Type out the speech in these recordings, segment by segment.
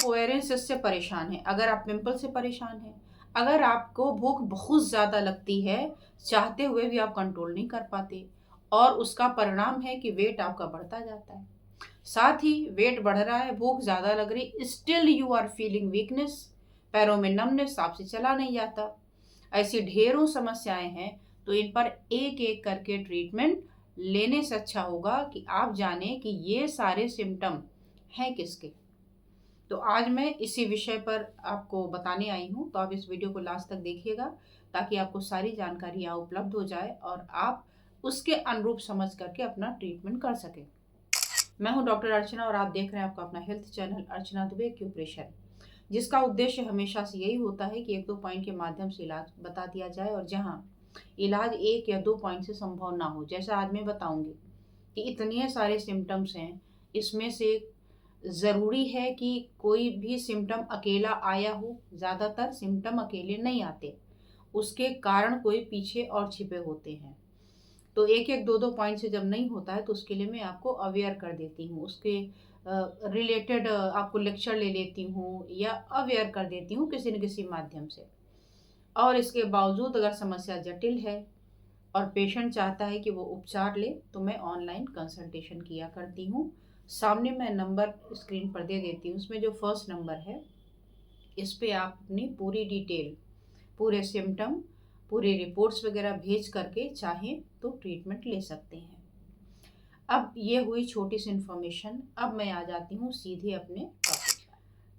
आप ovarian cyst से परेशान हैं, अगर आप पिंपल से परेशान हैं, अगर आपको भूख बहुत ज़्यादा लगती है, चाहते हुए भी आप कंट्रोल नहीं कर पाते, और उसका परिणाम है कि वेट आपका बढ़ता जाता है, साथ ही वेट बढ़ रहा है, भूख ज़्यादा लग रही, still you are feeling weakness, पैरों में नमनेस, आपसे चला नहीं जाता, ऐसी ढेरों समस्याएं हैं, तो इन पर एक एक करके ट्रीटमेंट लेने से अच्छा होगा कि आप जानें कि ये सारे सिम्टम हैं किसके। तो आज मैं इसी विषय पर आपको बताने आई हूँ, तो आप इस वीडियो को लास्ट तक देखिएगा ताकि आपको सारी जानकारी यहाँ उपलब्ध हो जाए और आप उसके अनुरूप समझ करके अपना ट्रीटमेंट कर सकें। मैं हूँ डॉक्टर अर्चना और आप देख रहे हैं आपका अपना हेल्थ चैनल अर्चना दुबे एक्यूप्रेशर, जिसका उद्देश्य हमेशा से यही होता है कि एक दो पॉइंट के माध्यम से इलाज बता दिया जाए, और जहाँ इलाज एक या दो पॉइंट से संभव ना हो, जैसा आज मैं बताऊंगी कि इतने सारे सिम्टम्स हैं, इसमें से ज़रूरी है कि कोई भी सिम्टम अकेला आया हो, ज़्यादातर सिम्टम अकेले नहीं आते, उसके कारण कोई पीछे और छिपे होते हैं। तो एक एक दो दो पॉइंट से जब नहीं होता है तो उसके लिए मैं आपको अवेयर कर देती हूँ, उसके रिलेटेड आपको लेक्चर ले लेती हूँ या अवेयर कर देती हूँ किसी न किसी माध्यम से। और इसके बावजूद अगर समस्या जटिल है और पेशेंट चाहता है कि वो उपचार ले, तो मैं ऑनलाइन कंसल्टेशन किया करती हूँ। सामने मैं नंबर स्क्रीन पर दे देती हूँ, उसमें जो फर्स्ट नंबर है इस पे आप अपनी पूरी डिटेल, पूरे सिम्टम, पूरी रिपोर्ट्स वगैरह भेज करके चाहें तो ट्रीटमेंट ले सकते हैं। अब ये हुई छोटी सी इन्फॉर्मेशन, अब मैं आ जाती हूँ सीधे अपने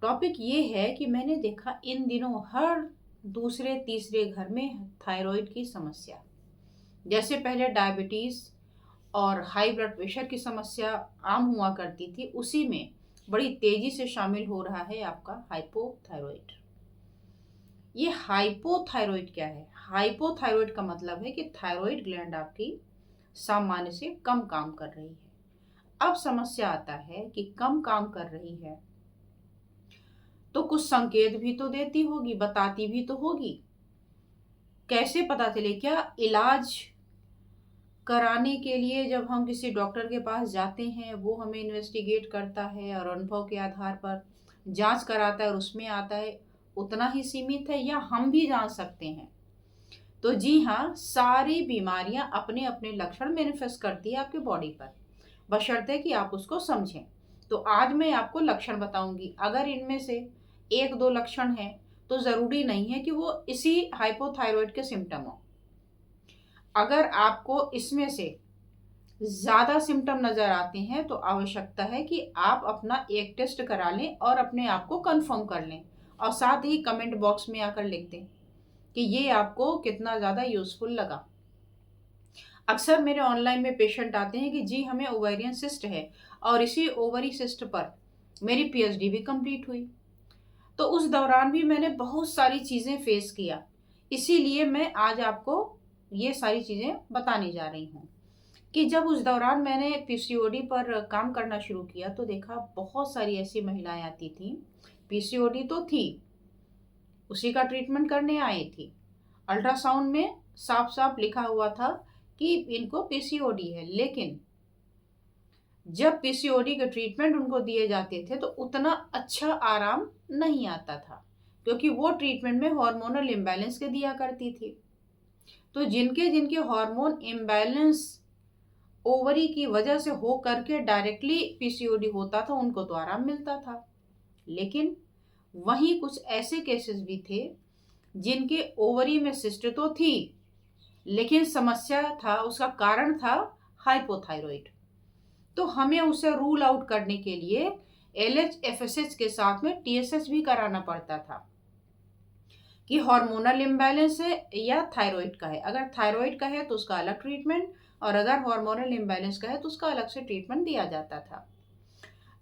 टॉपिक ये है कि मैंने देखा इन दिनों हर दूसरे तीसरे घर में थायराइड की समस्या, जैसे पहले डायबिटीज़ और हाई ब्लड प्रेशर की समस्या आम हुआ करती थी, उसी में बड़ी तेजी से शामिल हो रहा है आपका हाइपोथायरॉइड। ये हाइपोथायरॉइड क्या है? हाइपोथायरॉइड का मतलब है कि थायरॉइड ग्लैंड आपकी सामान्य से कम काम कर रही है। अब समस्या आता है कि कम काम कर रही है तो कुछ संकेत भी तो देती होगी, बताती भी तो होगी। कैसे पता चले? क्या इलाज कराने के लिए जब हम किसी डॉक्टर के पास जाते हैं, वो हमें इन्वेस्टिगेट करता है और अनुभव के आधार पर जांच कराता है और उसमें आता है, उतना ही सीमित है या हम भी जान सकते हैं? तो जी हाँ, सारी बीमारियां अपने अपने लक्षण मैनिफेस्ट करती है आपके बॉडी पर, बशर्ते कि आप उसको समझें। तो आज मैं आपको लक्षण बताऊंगी, अगर इनमें से एक दो लक्षण हैं तो ज़रूरी नहीं है कि वो इसी हाइपोथायरॉइड के सिम्टम हो। अगर आपको इसमें से ज़्यादा सिम्टम नज़र आते हैं तो आवश्यकता है कि आप अपना एक टेस्ट करा लें और अपने आप को कंफर्म कर लें, और साथ ही कमेंट बॉक्स में आकर लिख दें कि ये आपको कितना ज़्यादा यूज़फुल लगा। अक्सर मेरे ऑनलाइन में पेशेंट आते हैं कि जी हमें ओवेरियन सिस्ट है और इसी ओवरी सिस्ट पर मेरी पीएचडी भी कंप्लीट हुई। तो उस दौरान भी मैंने बहुत सारी चीज़ें फेस किया, इसीलिए मैं आज आपको ये सारी चीज़ें बताने जा रही हूँ कि जब उस दौरान मैंने पीसीओडी पर काम करना शुरू किया तो देखा बहुत सारी ऐसी महिलाएं आती थीं, पीसीओडी तो थी, उसी का ट्रीटमेंट करने आई थी, अल्ट्रासाउंड में साफ साफ लिखा हुआ था कि इनको पीसीओडी है, लेकिन जब पीसीओडी के ट्रीटमेंट उनको दिए जाते थे तो उतना अच्छा आराम नहीं आता था, क्योंकि वो ट्रीटमेंट में हार्मोनल इम्बैलेंस के दिया करती थी। तो जिनके जिनके हार्मोन इम्बैलेंस ओवरी की वजह से हो करके डायरेक्टली पीसीओडी होता था, उनको तो आराम मिलता था। लेकिन वहीं कुछ ऐसे केसेस भी थे जिनके ओवरी में सिस्ट तो थी, लेकिन समस्या था, उसका कारण था हाइपोथायरॉइड। तो हमें उसे रूल आउट करने के लिए एलएच एफएसएच के साथ में टीएसएच भी कराना पड़ता था कि हार्मोनल इम्बैलेंस है या थायराइड का है। अगर थायराइड का है तो उसका अलग ट्रीटमेंट, और अगर हार्मोनल इम्बैलेंस का है तो उसका अलग से ट्रीटमेंट दिया जाता था।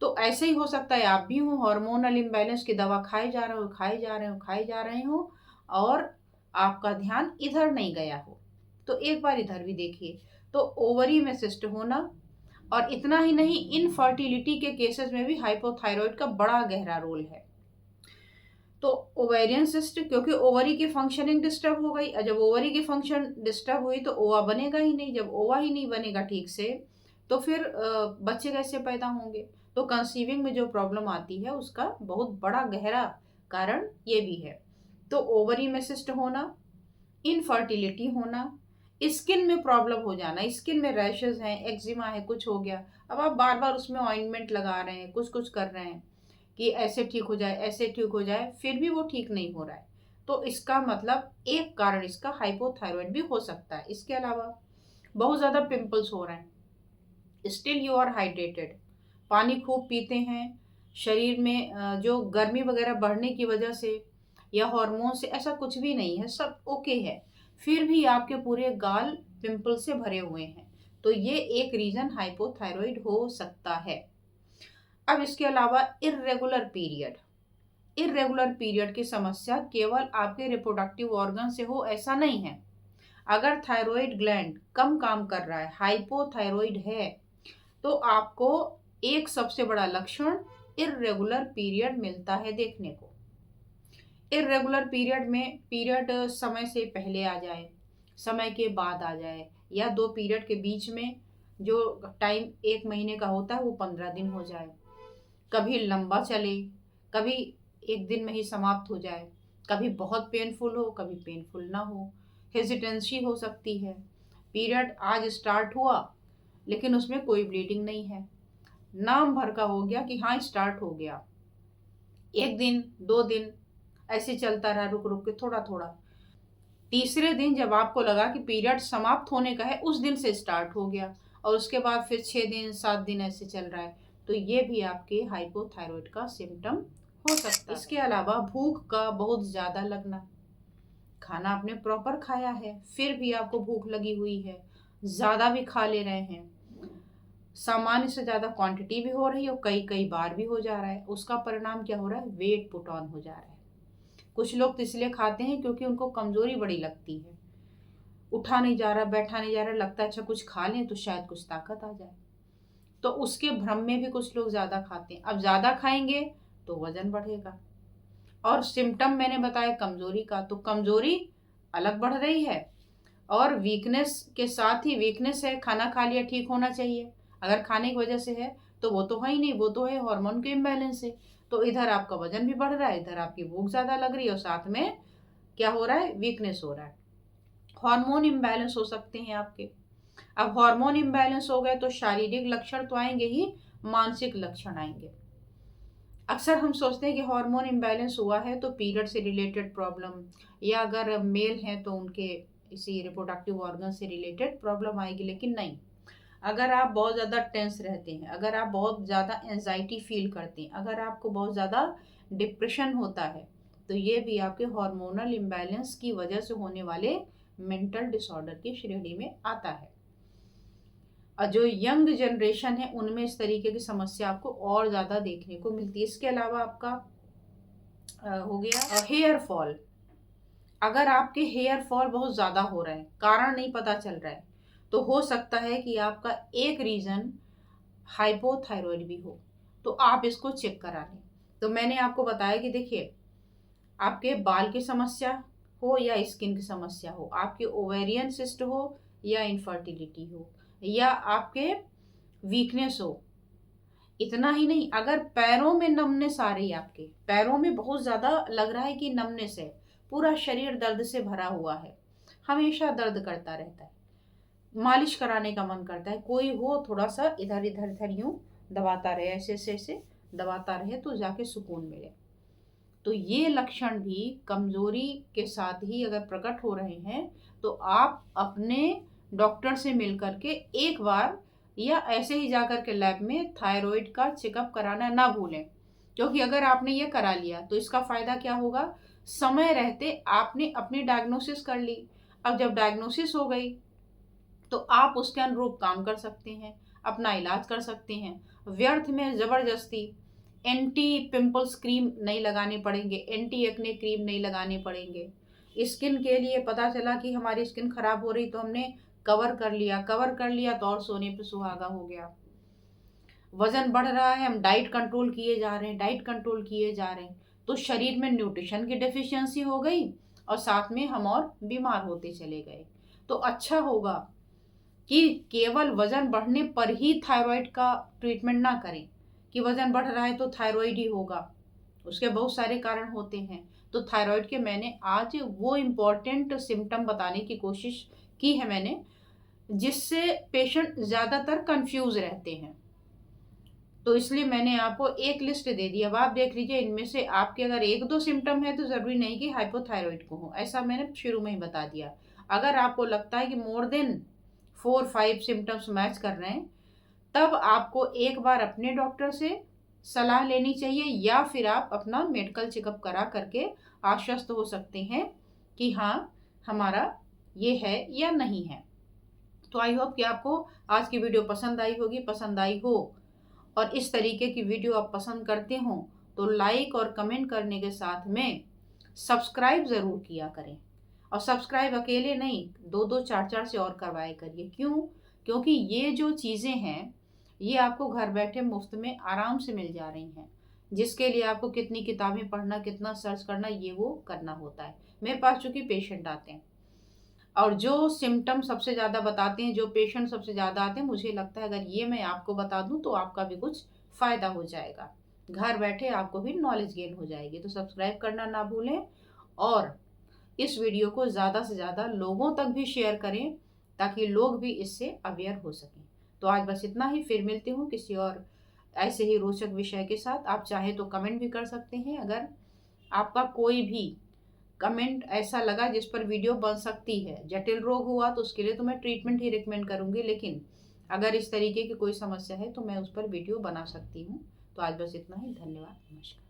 तो ऐसे ही हो सकता है आप भी हो हार्मोनल इम्बैलेंस की दवा खाए जा रहे हो, खाए जा रहे हो, खाए जा रहे हो, और आपका ध्यान इधर नहीं गया हो, तो एक बार इधर भी देखिए। तो ओवरी में सिस्ट होना, और इतना ही नहीं, इनफर्टिलिटी के केसेस में भी हाइपोथायरॉइड का बड़ा गहरा रोल है। तो ओवेरियन सिस्ट, क्योंकि ओवरी की फंक्शनिंग डिस्टर्ब हो गई, और जब ओवरी की फंक्शन डिस्टर्ब हुई तो ओवा बनेगा ही नहीं, जब ओवा ही नहीं बनेगा ठीक से तो फिर बच्चे कैसे पैदा होंगे? तो कंसीविंग में जो प्रॉब्लम आती है उसका बहुत बड़ा गहरा कारण ये भी है। तो ओवरी में सिस्ट होना, इनफर्टिलिटी होना, स्किन में प्रॉब्लम हो जाना, स्किन में रैशेज हैं, एक्जिमा है, कुछ हो गया, अब आप बार बार उसमें ऑइंटमेंट लगा रहे हैं, कुछ कुछ कर रहे हैं कि ऐसे ठीक हो जाए, ऐसे ठीक हो जाए, फिर भी वो ठीक नहीं हो रहा है। तो इसका मतलब एक कारण इसका हाइपोथायरॉयड भी हो सकता है। इसके अलावा बहुत ज़्यादा पिंपल्स हो रहे हैं, स्टिल यू आर हाइड्रेटेड, पानी खूब पीते हैं, शरीर में जो गर्मी वगैरह बढ़ने की वजह से या हार्मोन से ऐसा कुछ भी नहीं है, सब ओके है, फिर भी आपके पूरे गाल पिंपल से भरे हुए हैं, तो ये एक रीज़न हाइपोथायरॉइड हो सकता है। अब इसके अलावा इरेगुलर पीरियड की समस्या केवल आपके रिप्रोडक्टिव ऑर्गन से हो ऐसा नहीं है। अगर थायराइड ग्लैंड कम काम कर रहा है, हाइपोथायरॉइड है, तो आपको एक सबसे बड़ा लक्षण इरेगुलर पीरियड मिलता है देखने को। इरेगुलर पीरियड में पीरियड समय से पहले आ जाए, समय के बाद आ जाए, या दो पीरियड के बीच में जो टाइम 1 महीने का होता है वो 15 दिन हो जाए, कभी लंबा चले, कभी एक दिन में ही समाप्त हो जाए, कभी बहुत पेनफुल हो, कभी पेनफुल ना हो, हेजिटेंसी हो सकती है, पीरियड आज स्टार्ट हुआ लेकिन उसमें कोई ब्लीडिंग नहीं है, नाम भर का हो गया कि हाँ स्टार्ट हो गया, 1 दिन 2 दिन ऐसे चलता रहा, रुक रुक के थोड़ा थोड़ा, तीसरे दिन जब आपको लगा कि पीरियड समाप्त होने का है उस दिन से स्टार्ट हो गया, और उसके बाद फिर 6 दिन 7 दिन ऐसे चल रहा है, तो ये भी आपके हाइपोथायरॉइड का सिम्टम हो सकता है। इसके अलावा भूख का बहुत ज़्यादा लगना, खाना आपने प्रॉपर खाया है फिर भी आपको भूख लगी हुई है, ज़्यादा भी खा ले रहे हैं, सामान्य से ज़्यादा क्वांटिटी भी हो रही है और कई कई बार भी हो जा रहा है, उसका परिणाम क्या हो रहा है? वेट पुट ऑन हो जा रहा है। कुछ लोग तो इसलिए खाते हैं क्योंकि उनको कमजोरी बड़ी लगती है, उठा नहीं जा रहा, बैठा नहीं जा रहा, लगता है अच्छा कुछ खा लें तो शायद कुछ ताकत आ जाए, तो उसके भ्रम में भी कुछ लोग ज़्यादा खाते हैं। अब ज़्यादा खाएंगे तो वजन बढ़ेगा, और सिम्टम मैंने बताया कमजोरी का, तो कमजोरी अलग बढ़ रही है, और वीकनेस के साथ ही वीकनेस है, खाना खा लिया ठीक होना चाहिए, अगर खाने की वजह से है तो वो तो है ही नहीं, वो तो है हार्मोन के इम्बैलेंस से, तो इधर आपका वजन भी बढ़ रहा है, इधर आपकी भूख ज़्यादा लग रही है, और साथ में क्या हो रहा है? वीकनेस हो रहा है, हार्मोन इम्बैलेंस हो सकते हैं आपके। अब हार्मोन इम्बैलेंस हो गए तो शारीरिक लक्षण तो आएंगे ही, मानसिक लक्षण आएंगे। अक्सर हम सोचते हैं कि हार्मोन इम्बैलेंस हुआ है तो पीरियड से रिलेटेड प्रॉब्लम, या अगर मेल हैं तो उनके इसी रिप्रोडक्टिव ऑर्गन से रिलेटेड प्रॉब्लम आएगी, लेकिन नहीं। अगर आप बहुत ज़्यादा टेंस रहते हैं, अगर आप बहुत ज़्यादा एंजाइटी फील करते हैं, अगर आपको बहुत ज़्यादा डिप्रेशन होता है, तो ये भी आपके हार्मोनल इम्बैलेंस की वजह से होने वाले मेंटल डिसऑर्डर की श्रेणी में आता है। और जो यंग जनरेशन है उनमें इस तरीके की समस्या आपको और ज़्यादा देखने को मिलती है। इसके अलावा आपका हो गया हेयर फॉल। अगर आपके हेयर फॉल बहुत ज़्यादा हो रहा है, कारण नहीं पता चल रहा है, तो हो सकता है कि आपका एक रीज़न हाइपोथायरॉइड भी हो, तो आप इसको चेक करा लें। तो मैंने आपको बताया कि देखिए, आपके बाल की समस्या हो या स्किन की समस्या हो, आपके ओवेरियन सिस्ट हो या इनफर्टिलिटी हो, या आपके वीकनेस हो, इतना ही नहीं, अगर पैरों में नमनेस आ रही है, आपके पैरों में बहुत ज़्यादा लग रहा है कि नमनेस है, पूरा शरीर दर्द से भरा हुआ है, हमेशा दर्द करता रहता है, मालिश कराने का मन करता है, कोई हो थोड़ा सा इधर इधर इधर यूं दबाता रहे, ऐसे ऐसे ऐसे दबाता रहे तो जाके सुकून मिले, तो ये लक्षण भी कमजोरी के साथ ही अगर प्रकट हो रहे हैं, तो आप अपने डॉक्टर से मिल करके एक बार या ऐसे ही जाकर के लैब में थायराइड का चेकअप कराना ना भूलें, क्योंकि अगर आपने ये करा लिया तो इसका फायदा क्या होगा? समय रहते आपने अपनी डायग्नोसिस कर ली, अब जब डायग्नोसिस हो गई तो आप उसके अनुरूप काम कर सकते हैं, अपना इलाज कर सकते हैं, व्यर्थ में जबरदस्ती एंटी पिंपल्स क्रीम नहीं लगाने पड़ेंगे, एंटी एक्ने क्रीम नहीं लगाने पड़ेंगे। स्किन के लिए पता चला कि हमारी स्किन खराब हो रही तो हमने कवर कर लिया तो और सोने पे सुहागा हो गया। वजन बढ़ रहा है, हम डाइट कंट्रोल किए जा रहे हैं, डाइट कंट्रोल किए जा रहे हैं, तो शरीर में न्यूट्रिशन की डेफिशिएंसी हो गई और साथ में हम और बीमार होते चले गए। तो अच्छा होगा कि केवल वजन बढ़ने पर ही थायराइड का ट्रीटमेंट ना करें कि वजन बढ़ रहा है तो थायराइड ही होगा, उसके बहुत सारे कारण होते हैं। तो थायराइड के मैंने आज वो इम्पोर्टेंट सिम्टम बताने की कोशिश की है मैंने, जिससे पेशेंट ज़्यादातर कंफ्यूज रहते हैं। तो इसलिए मैंने आपको एक लिस्ट दे दी। अब आप देख लीजिए, इनमें से आपके अगर एक दो सिम्टम है तो ज़रूरी नहीं कि हाइपोथायरॉइड को हो, ऐसा मैंने शुरू में ही बता दिया। अगर आपको लगता है कि मोर देन 4-5 सिम्टम्स मैच कर रहे हैं, तब आपको एक बार अपने डॉक्टर से सलाह लेनी चाहिए, या फिर आप अपना मेडिकल चेकअप करा करके आश्वस्त हो सकते हैं कि हाँ, हमारा ये है या नहीं है। तो आई होप कि आपको आज की वीडियो पसंद आई होगी। पसंद आई हो और इस तरीके की वीडियो आप पसंद करते हो तो लाइक और कमेंट करने के साथ में सब्सक्राइब ज़रूर किया करें। और सब्सक्राइब अकेले नहीं, 2-2 4-4 से और करवाए करिए। क्यों? क्योंकि ये जो चीज़ें हैं ये आपको घर बैठे मुफ्त में आराम से मिल जा रही हैं, जिसके लिए आपको कितनी किताबें पढ़ना, कितना सर्च करना, ये वो करना होता है। मेरे पास चूंकि पेशेंट आते हैं और जो सिम्टम सबसे ज़्यादा बताते हैं, जो पेशेंट सबसे ज़्यादा आते हैं, मुझे लगता है अगर ये मैं आपको बता दूं तो आपका भी कुछ फ़ायदा हो जाएगा, घर बैठे आपको भी नॉलेज गेन हो जाएगी। तो सब्सक्राइब करना ना भूलें और इस वीडियो को ज़्यादा से ज़्यादा लोगों तक भी शेयर करें ताकि लोग भी इससे अवेयर हो सकें। तो आज बस इतना ही, फिर मिलती हूँ किसी और ऐसे ही रोचक विषय के साथ। आप चाहे तो कमेंट भी कर सकते हैं, अगर आपका कोई भी कमेंट ऐसा लगा जिस पर वीडियो बन सकती है। जटिल रोग हुआ तो उसके लिए तो मैं ट्रीटमेंट ही रिकमेंड करूंगी, लेकिन अगर इस तरीके की कोई समस्या है तो मैं उस पर वीडियो बना सकती हूँ। तो आज बस इतना ही, धन्यवाद, नमस्कार।